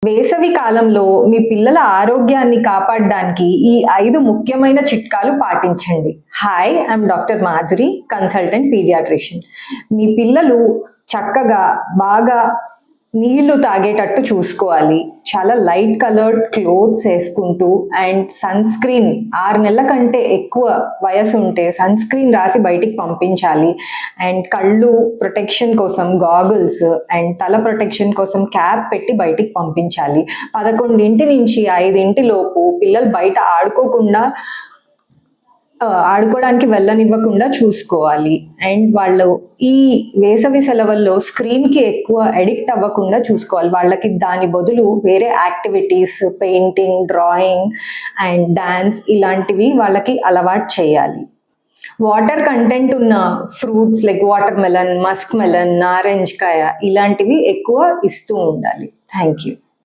వేసవి కాలంలో మీ పిల్లల ఆరోగ్యాన్ని కాపాడడానికి ఈ 5 ముఖ్యమైన చిట్కాలు పాటించండి. Hi, I'm doctor Madhuri, consultant paediatrician. మీ పిల్లలు చక్కగా బాగా నీళ్లు తాగేటట్టు చూసుకోవాలి. చాలా లైట్ కలర్డ్ క్లోత్స్ వేసుకుంటూ అండ్ సన్ స్క్రీన్ 6 నెలల కంటే ఎక్కువ వయసు ఉంటే సన్ స్క్రీన్ రాసి బయటికి పంపించాలి. అండ్ కళ్ళు ప్రొటెక్షన్ కోసం గాగుల్స్ అండ్ తల ప్రొటెక్షన్ కోసం క్యాప్ పెట్టి బయటికి పంపించాలి. 11 నుంచి 5 లోపు పిల్లలు బయట ఆడుకోవడానికి వెళ్ళనివ్వకుండా చూసుకోవాలి. అండ్ వాళ్ళు ఈ వేసవి సెలవుల్లో స్క్రీన్కి ఎక్కువ అడిక్ట్ అవ్వకుండా చూసుకోవాలి. వాళ్ళకి దాని బదులు వేరే activities, painting, drawing and dance ఇలాంటివి వాళ్ళకి అలవాటు చేయాలి. వాటర్ కంటెంట్ ఉన్న fruits like watermelon, muskmelon, నారింజకాయ ఇలాంటివి ఎక్కువ ఇస్తూ ఉండాలి. Thank you.